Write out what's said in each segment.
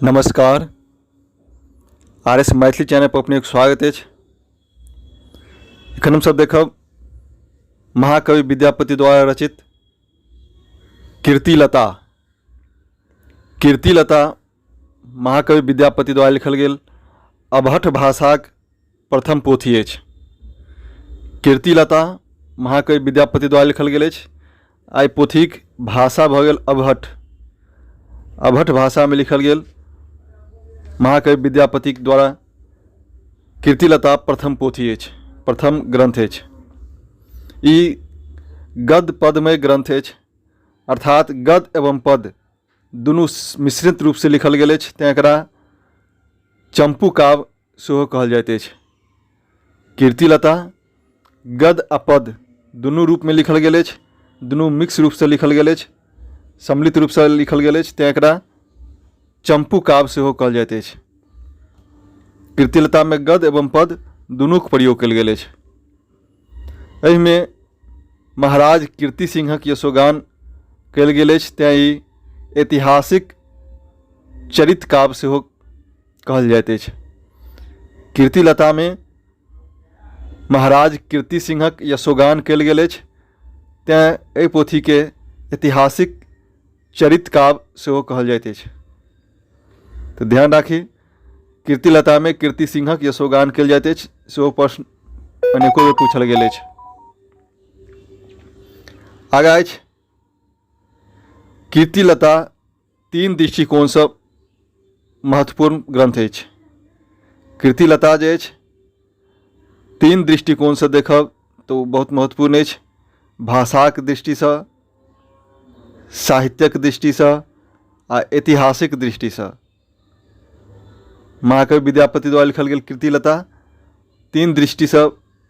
नमस्कार। RS Maithili channel पर अपने स्वागत है। एखन हमसब देखब महाकवि विद्यापति द्वारा रचित कीर्तिलता। कीर्तिलता महाकवि विद्यापति द्वारा लिखल गेल अबहठ भाषाक प्रथम पोथी अछि। कीर्तिलता महाकवि विद्यापति द्वारा लिखल गेल अछि। आई पोथीक भाषा भऽ गेल अबहठ। अबहठ भाषा में लिखल गेल महाकवि विद्यापति द्वारा कीर्तिलता प्रथम पोथी अछि, प्रथम ग्रंथ अछि। ई गद्य पदमय ग्रंथ अछि, अर्थात गद्य एवं पद दुनू मिश्रित रूप से लिखल गेल अछि, तेँ एकरा चंपू काव्य सेहो कहल जाइत अछि। कीर्तिलता गद्य आ पद दुनू रूप में लिखल गेल अछि, दुनू मिक्स रूप से लिखल गेल अछि, सम्मिलित रूप से लिखल गेल अछि, तेँ एकरा चंपू काव्य सेहो कहल जाइत अछि। कीर्तिलता में गद्य एवं पद दुनूक प्रयोग कयल गेल अछि। एहि में महाराज कीर्ति सिंहक यशोगान कयल गेल अछि, तेँ ई ऐतिहासिक चरित्र काव्य सेहो कहल जाइत अछि। कीर्तिलता में महाराज कीर्ति सिंहक यशोगान कयल गेल अछि, तेँ एहि पोथी के ऐतिहासिक चरित्र काव्य सेहो कहल जाइत अछि। तो ध्यान राखी, कीर्तिलता में कीर्ति सिंहक यशोगान कयल जाइत अछि, सेहो प्रश्न अनेको बेर पूछल गेल अछि। आगा अछि कीर्तिलता तीन दृष्टिकोण से महत्वपूर्ण ग्रंथ अछि। कीर्तिलता जे अछि तीन दृष्टिकोण से देखब तो बहुत महत्वपूर्ण अछि। भाषाक दृष्टि से, साहित्यक दृष्टि से आ ऐतिहासिक दृष्टि से महाकवि विद्यापति द्वारा लिखल गेल कीर्तिलता तीन दृष्टि से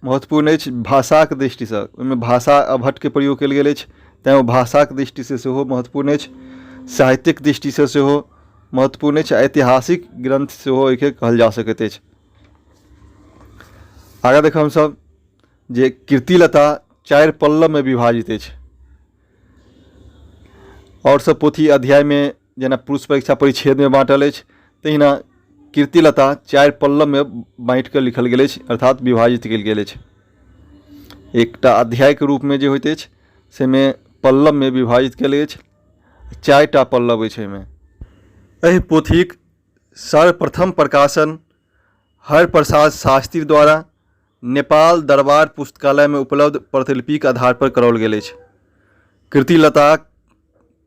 महत्वपूर्ण अछि। भाषाक दृष्टि से, ओहिमे भाषा अबहठ के प्रयोग कयल गेल अछि, तेँ ओ भाषाक दृष्टि से सेहो महत्वपूर्ण अछि। साहित्यिक दृष्टि से सेहो महत्वपूर्ण अछि, ऐतिहासिक ग्रंथ सेहो एके कहल जा सकैत अछि। आगा देखब हमसब जे कीर्तिलता चारि पल्लव में विभाजित अछि। और सब पोथी अध्याय में जेना पुरुष परीक्षा परिच्छेद में बाँटल अछि, तहिना कीर्तिलता चारि पल्लव में बाँटि कऽ लिखल गेल अछि, अर्थात विभाजित कयल गेल अछि। एकटा अध्याय के रूप में जे होइत अछि से में पल्लव में विभाजित कयल अछि। चारिटा पल्लव अछि एहिमे। एहि पोथीक सर्वप्रथम प्रकाशन हरप्रसाद शास्त्री द्वारा नेपाल दरबार पुस्तकालय में उपलब्ध प्रतिलिपिक आधार पर कराओल गेल अछि।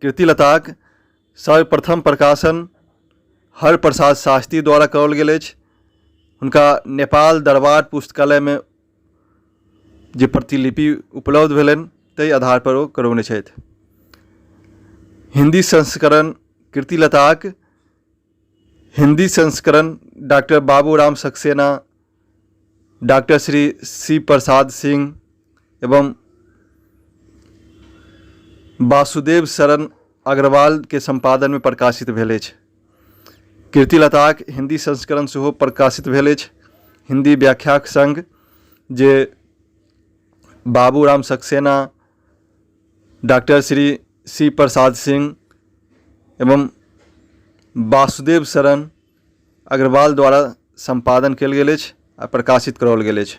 कीर्तिलताक सर्वप्रथम प्रकाशन हरप्रसाद शास्त्री द्वारा कराओल गेल अछि। हुनका नेपाल दरबार पुस्तकालय में जे प्रतिलिपि उपलब्ध भेलनि ताहि आधार पर ओ करौने छथि। हिंदी संस्करण कीर्तिलताक हिंदी संस्करण डॉक्टर बाबूराम सक्सेना, डॉक्टर श्री सी प्रसाद सिंह एवं वासुदेव शरण अग्रवाल के संपादन में प्रकाशित भेल अछि। कीर्तिलताक हिंदी संस्करण सेहो प्रकाशित भेल अछि। हिंदी व्याख्याक संघ जे बाबूराम सक्सेना, डॉक्टर श्री सी प्रसाद सिंह एवं वासुदेव शरण अग्रवाल द्वारा संपादन कयल गेल अछि आ प्रकाशित कराओल गेल अछि।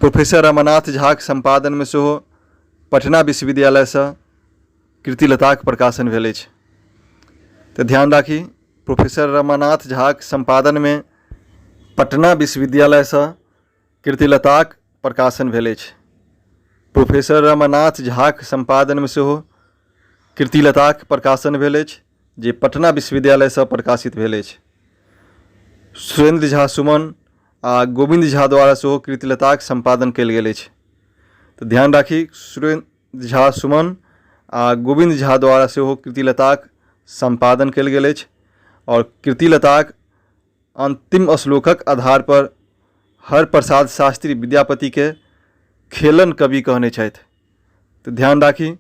प्रोफेसर रमानाथ झाक संपादन में सेहो पटना विश्वविद्यालय से कीर्तिलताक प्रकाशन भेल अछि। तो ध्यान राखी, प्रोफेसर रमानाथ झाक संपादन में पटना विश्वविद्यालय से कीर्तिलताक प्रकाशन भेल अछि। प्रोफेसर रमानाथ झाक संपादन में सेहो कीर्तिलताक प्रकाशन भेल अछि, जे पटना विश्वविद्यालय से प्रकाशित भेल अछि। सुरेंद्र झा सुमन आ गोविंद झा द्वारा सेहो कीर्तिलताक संपादन कयल गेल अछि। तो ध्यान राखी, सुरेंद्र झा सुमन आ गोविंद झा द्वारा सेहो कीर्तिलताक संपादन कयल गेल अछि। और कीर्तिलताक अंतिम श्लोकक आधार पर हरप्रसाद शास्त्री विद्यापति के खेलन कवि कहने छथि। तो ध्यान राखी,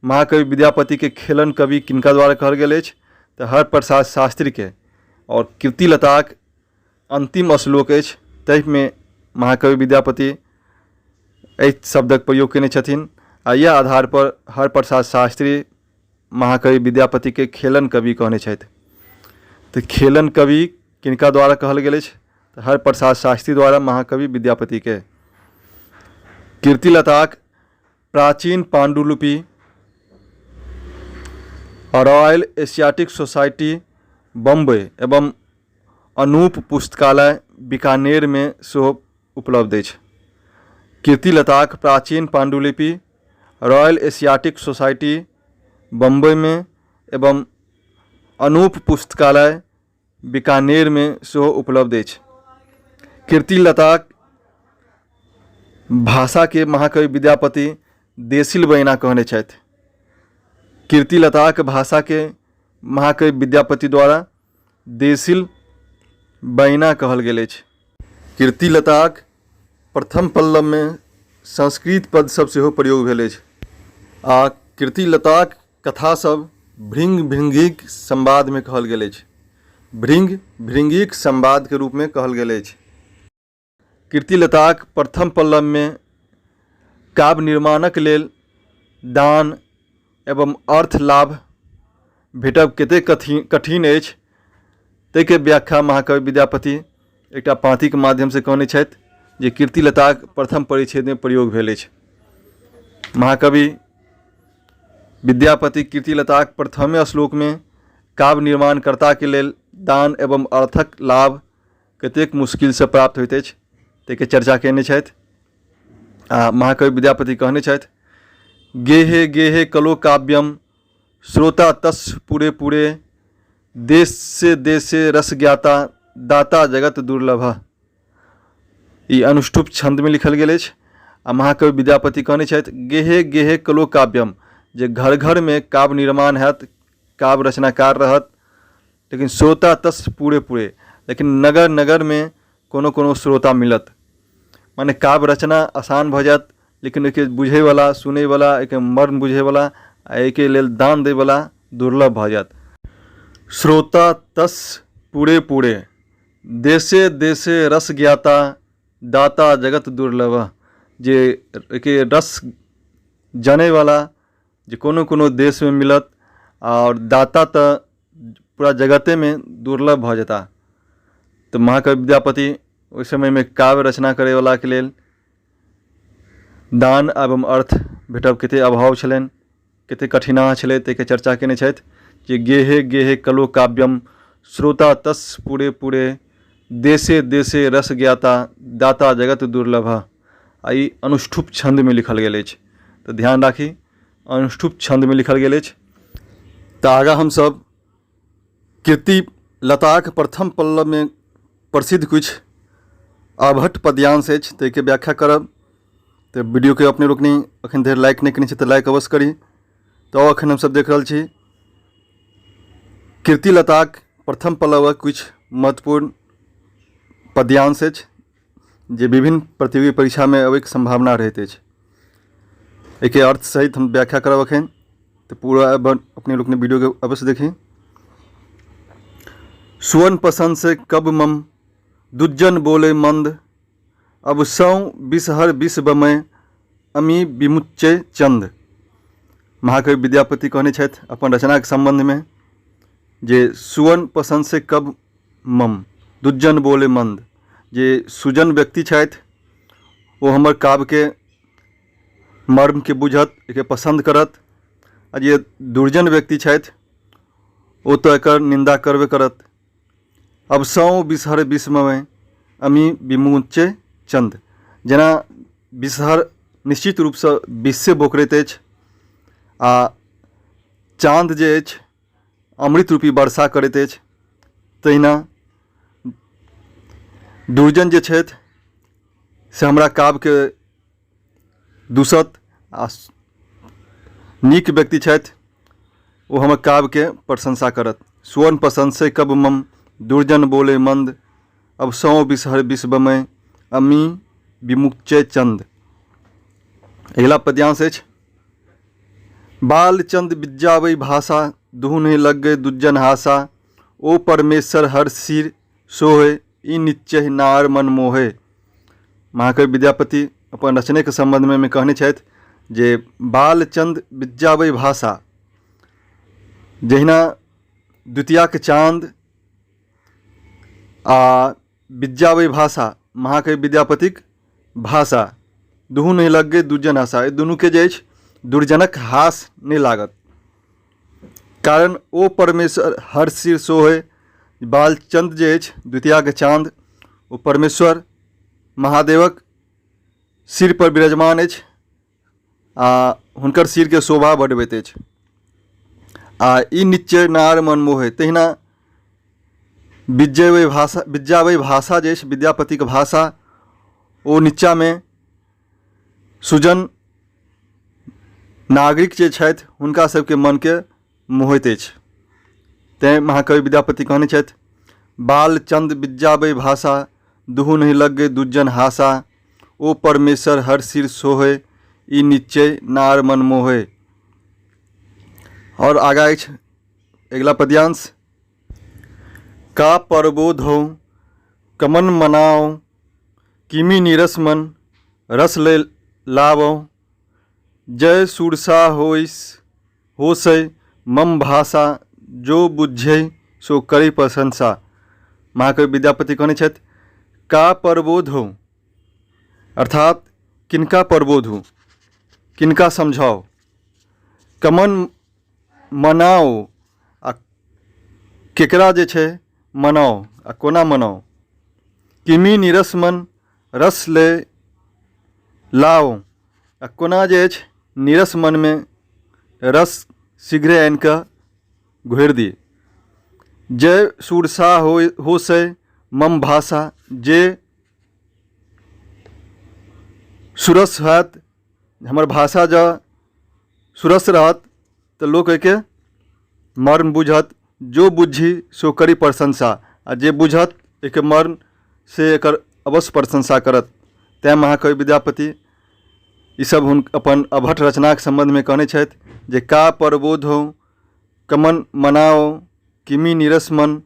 महाकवि विद्यापति के खेलन कवि किनका द्वारा कहल गेल अछि तो हरप्रसाद शास्त्री के। और कीर्तिलताक अंतिम श्लोक अछि, ताहि में महाकवि विद्यापति एहि शब्दक प्रयोग केने छथिन आ यह आधार पर हरप्रसाद शास्त्री महाकवि विद्यापति के खेलन कवि कहने छथि। तो खेलन कवि किनका द्वारा कहल गेल अछि? तो हरप्रसाद शास्त्री द्वारा महाकवि विद्यापति के। कीर्तिलताक प्राचीन पांडुलिपि रॉयल एशियाटिक सोसाइटी बम्बई एवं अनूप पुस्तकालय बीकानेर में सेहो उपलब्ध अछि। कीर्तिलताक प्राचीन पांडुलिपि रॉयल एशियाटिक सोसाइटी बम्बई में एवं अनूप पुस्तकालय बीकानेर में सेहो उपलब्ध अछि। कीर्तिलताक भाषा के महाकवि विद्यापति देशील बहिना कहने छथि। कीर्तिलताक भाषा के महाकवि विद्यापति द्वारा देशील बहिना कहल गेल अछि। कीर्तिलताक प्रथम पल्लव में संस्कृत पद सब सेहो प्रयोग भेल अछि। आ कीर्तिलताक कथा सब भृंग भृंगीक संवाद में कहल गेल अछि। भृंग भृंगीक संवाद के रूप में कहल गेल अछि। कीर्तिलताक प्रथम पल्लव में काव्य निर्माणक लेल दान एवं अर्थ लाभ भेटब कतेक कठिन अछि ताहिके व्याख्या महाकवि विद्यापति एकटा पाँति के माध्यम से कहने छथि, जे कीर्तिलताक प्रथम परिच्छेद में प्रयोग भेल अछि। महाकवि विद्यापति कीर्तिलताक प्रथमे श्लोक में काव्य निर्माणकर्ता के लेल दान एवं अर्थक लाभ कतेक मुश्किल से प्राप्त होइत अछि ताहिके चर्चा केने छथि। महाकवि विद्यापति कहने छथि, गेहे गेहे कलो काव्यम श्रोता तस् पूरे पूरे, देश से देशे रस ज्ञाता दाता जगत दुर्लभ। ई अनुष्टुप छंद में लिखल गेल अछि। महाकवि विद्यापति कहने छथि, गेहे गेहे कलो काव्यम, जे घर घर में काव्य निर्माण हैत, काव्य रचनाकार रहत, लेकिन श्रोता तस् पूरे पूरे, लेकिन नगर नगर में कोनो कोनो श्रोता मिलत। माने काव्य रचना आसान भ जायत, लेकिन एके बुझे वाला, सुने वाला, एके मर्म बुझे वाला, एके लेल दान दे वाला दुर्लभ भ जायत। श्रोता तस पूरे पूरे, देशे देशे रस ज्ञाता दाता जगत दुर्लभ। जे एके रस जाने वाला जे कोनो कोनो देश में मिलत, और दाता तो पूरा जगते में दुर्लभ भ जाता। तो महाकवि विद्यापति उस समय में काव्य रचना करे वाला के लेल दान एवं अर्थ भेटब कते अभाव छलनि, कते कठिनाई छलै, ताहिके चर्चा केने छथि। जे गेहे गेहे कलो काव्यम श्रोता तस् पूरे पूरे, देशे देशे रस ज्ञाता दाता जगत दुर्लभ। ई अनुष्ठुप छंद में लिखल गेल अछि। तो ध्यान राखी, अनुष्ठुप छंद में लिखल गेल अछि। तो आगा हम सब कीर्तिलताक प्रथम पल्लव में प्रसिद्ध कुछ अभट्ट पद्यांश अछि, ताहिके व्याख्या करब। तो वीडियो के अपने रोकनी अखन धरि लाइक नहीं कने छी तो लाइक अवश्य करी। तो अखन हम सब देख रहल छी कीर्तिलताक प्रथम पल्लवक कुछ महत्वपूर्ण पद्यांश अछि, जे विभिन्न प्रतियोगी परीक्षा में अबैके संभावना रहैत अछि। एके अर्थ सहित हम व्याख्या करब अखन। तो पूरा अपने लोग ने वीडियो के अवश्य देखें। सुवन पसंद से कब मम दुज्जन बोले मंद, अब सौ बिसहर बिस बमय अमी विमुच्चे चंद। महाकवि विद्यापति कहने छथि अपन रचना के संबंध में, जे सुवन पसंद से कब मम दुज्जन बोले मंद, जे सुजन व्यक्ति छथि वो हमर काव्य के मर्म के बुझत, एके पसंद करत। आ जे दुर्जन व्यक्ति छथि वो तो एकर निंदा करबे करत। अब सौ बिसहर बिस्मय अमी विमुच्चे चंद, जेना बिसहर निश्चित रूप से विष से बोकरैत अछि, आ चाँद जे अछि अमृत रूपी वर्षा करैत अछि, तहिना दुर्जन जे छथि से हमरा काव्य के दूषत, आ नीक व्यक्ति छथि वो हमर काव्य के प्रशंसा करत। सुवन पसंद से कब मम दुर्जन बोले मंद, अब सौ बिसहर बिस्मय अमी विमुच्चे चंद। अगला पद्यांश अछि, बाल चंद विद्यावई भाषा, दुहने लग गए दुज्जन हासा, ओ परमेश्वर हर सिर सोहे, ई निश्चय नार मन मोहे। महाकवि विद्यापति अपन रचने के संबंध में कहने छथि, जे बालचंद विद्यावई भाषा, जहिना द्वितीया के चाँद विद्या वै भाषा महाकवि विद्यापतिक भाषा दुहू नहीं लगे दुर्जन आशा, ए दुनू के जे अछि दुर्जनक हास नहीं लागत, कारण ओ परमेश्वर हर सिर सोहे। बालचंद जे अछि द्वितीया के चाँद ओ परमेश्वर महादेवक सिर पर विराजमान अछि, हुनकर सिर के शोभा बढ़बैत अछि। ई निश्चय नार मन मोहे, तहिना विद्या वै भाषा जे अछि विद्यापति के भाषा ओ नीचा में सुजन नागरिक जे छथि हुनका सबके मन के मोहैत अछि। तैं महाकवि विद्यापति कहने छथि बालचंद विद्या वै भाषा दुहू नहीं लगे दुर्जन हासा, ओ परमेश्वर हर सिर सोहे ई निश्चय नार मन मोहे। और आगा अछि अगला पद्यांश का प्रबोध हो कमन मनाओ किमी नीरस मन रस ले लावो, जय सुरसा होसै मम भाषा जो बुझै सो करी प्रशंसा। महाकवि विद्यापति कहने छथि का प्रबोध हो अर्थात किनका प्रबोध हो, किनका समझाओ, कमन मनाओ आ केकरा जे छै मनाओ आ कोना मनाओ, किमी नीरस मन रस ले लाओ आ कोना जे अछि नीरस मन में रस शीघ्रे आनि कऽ घोरि दिए। जय सुरसा होसै मम भाषा, जे सुरस हैत हमर भाषा जँ सुरस रहत तऽ लोक एके मर्म बुझत, जो बुझी सो करी प्रशंसा, आ जे बुझत एके मर्म से एकर अवश्य प्रशंसा करत। तैं महाकवि विद्यापति ई सब अपन अभट रचनाक संबंध में कहने छथि जे का प्रबोध हो कमन मनाओ किमी नीरस मन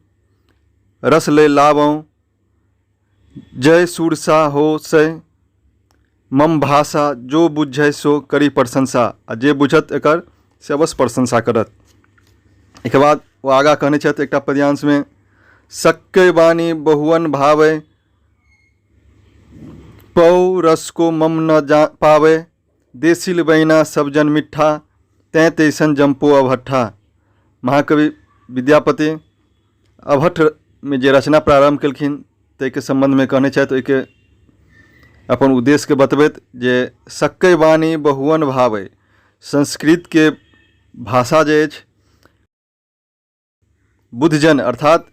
रस ले लावो, जय सुरसा होसै मम भाषा जो बुझै सो करी प्रशंसा, आ जे बुझत एकर से अवश्य प्रशंसा करत। एक बाद वो आगा कहने छथि एकटा पद्यांश में सक्के बानी बहुवन भावे पौ रस को मम न पावे, देसिल बहिना सब जन मिठा तैं तैसन जम्पो अभट्ठा। महाकवि विद्यापति अभट्ट में जे रचना प्रारंभ केलखिन ताहिके संबंध में कहने छथि, ओहिके अपन उद्देश्य के बतबैत जे सक्के बानी बहुवन भावे, संस्कृत के भाषा जे अछि बुद्धजन अर्थात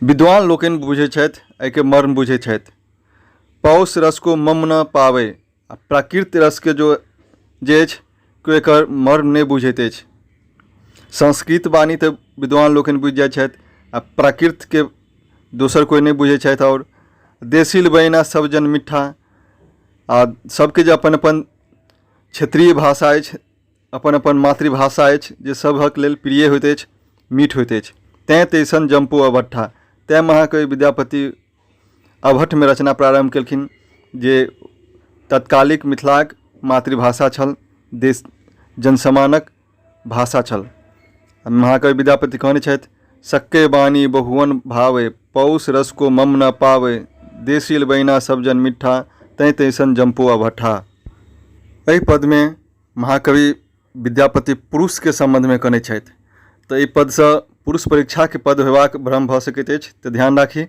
विद्वान लोकनि बुझैत छथि, एहिके मर्म बुझैत छथि। पौष रस को मम न पावे, आ प्राकृत रस के जे अछि कोई एकर मर्म नहीं बुझैत अछि। संस्कृत बानी तऽ विद्वान लोकनि बुझि जाइत छथि, आ प्राकृत के दोसर कोई नहीं बुझैत छथि। और देसिल बहिना सब जन मिठा, आ सबके जे अपन अपन क्षेत्रीय भाषा अछि, अपन अपन मातृभाषा अछि जे सभक लेल प्रिय होइत अछि, मीठ होइत अछि। तैं तैसन जम्पो अभट्ठा, तैं महाकवि विद्यापति अभट्ट में रचना प्रारंभ केलखिन जे तत्कालिक मिथिलाक मातृभाषा छल, देश जनसमानक भाषा छल। महाकवि विद्यापति कहने छथि सक्के बानी बहुवन भावे पौष रस को मम न पावे, देसिल बहिना सब जन मिठा तैं तैसन जम्पो अभट्ठा। एहि पद में महाकवि विद्यापति पुरुष के संबंध में कहने छथि, तऽ एहि पद से पुरुष परीक्षा के पद होयबाक भ्रम भऽ सकैत अछि, तऽ ध्यान राखी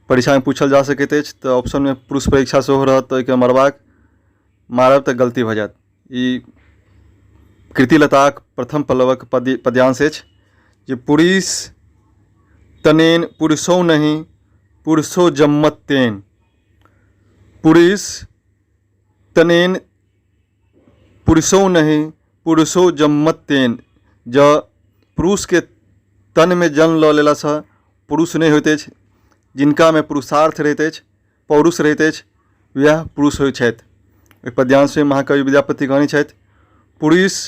परीक्षा में पूछल जा सकैत अछि। तऽ ऑप्शन में पुरुष परीक्षा सेहो रहत तऽ एहिके मारब तऽ गलती भऽ जायत। ई कृतिलताक प्रथम पल्लवक पद्यांश अछि जे पुरुष तनेन पुरुषो नहीं पुरुषो जम्मत तेन, पुरुष तनेन पुरुषो नहीं पुरुषो जम्मत तेन। जँ पुरुष के तन में जन्म लऽ लेलासँ पुरुष नहीं होइत अछि, जिनका में पुरुषार्थ रहैत अछि, पौरुष रहैत अछि, वएह पुरुष होइत छथि। ओहि पद्यांश में महाकवि विद्यापति कहने छथि पुरुष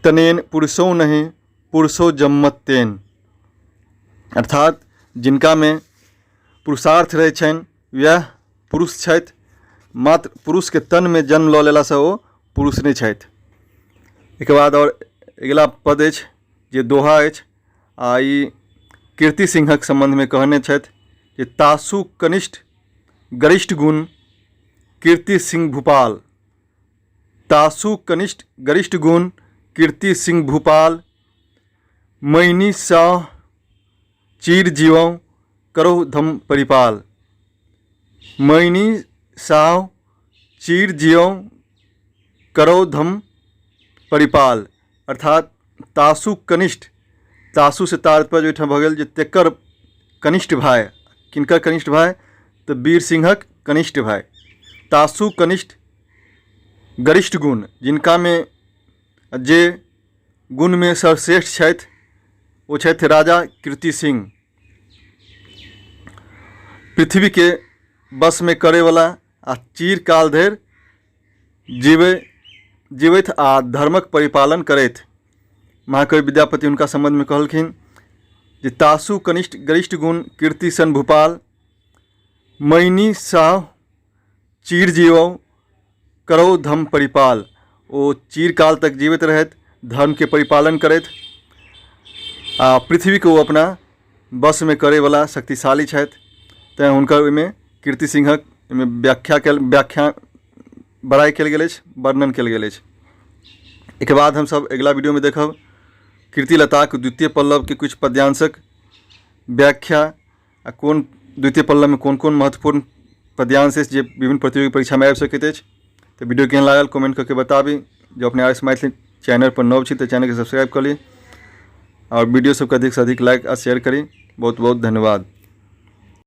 तनेन पुरुषो नहीं पुरुषो जम्मत तेन, अर्थात जिनका में पुरुषार्थ रहै छनि वएह पुरुष छथि, मात्र पुरुष के तन में जन्म लऽ लेलासँ ओ पुरुष नहीं छथि। एक बाद और अगिला पद अछि जे दोहा अछि, आ ई कीर्ति सिंहक संबंध में कहने छथि जे तासु कनिष्ठ गरिष्ठ गुण कीर्ति सिंह भूपाल। तासु कनिष्ठ गरिष्ठ गुण कीर्ति सिंह भूपाल। मैनी साह चीर जीवों करो धम परिपाल। मैनी साह चीर जीवों करो धम परिपाल। अर्थात तासु कनिष्ठ, तासु से तात्पर्य जो भऽ गेल जे तेकर कनिष्ठ भाई। किनकर कनिष्ठ भाई? तो वीर सिंहक कनिष्ठ भाई। तासु कनिष्ठ गरिष्ठ गुण, जिनका में जे गुण में सर्वश्रेष्ठ छथि वो छथि राजा कीर्ति सिंह। पृथ्वी के बस में करे वाला आ चीर काल धरि जीवैत आ धर्मक परिपालन करैत। महाकवि विद्यापति उनका संबंध में कहलखिन जे तासु कनिष्ठ गरिष्ठ गुण कीर्ति सन भूपाल। मैनी साह चीर जीवो करो धर्म परिपाल। वो चीर काल तक जीवित रहत, धर्म के परिपालन करैत आ पृथ्वी को अपना बस में करे वाला शक्तिशाली छथि। तैं हुनकर ओहिमे कीर्ति सिंहक व्याख्या बड़ाई कयल गेल अछि, वर्णन कयल गेल अछि। एक बाद हम सब अगला वीडियो में देखब कीर्तिलताक द्वितीय पल्लव के कुछ पद्यांशक व्याख्या आ कोन द्वितीय पल्लव में कोन कोन महत्वपूर्ण पद्यांश अछि जे विभिन्न प्रतियोगी परीक्षा में आबि सकैत अछि। तो वीडियो केहन लागल कमेंट करके बताबी। जो अपने RS मैथिली चैनल पर नव छी तो चैनल के सब्सक्राइब कर ली और वीडियो सबके अधिक से अधिक लाइक और शेयर करी। बहुत बहुत धन्यवाद।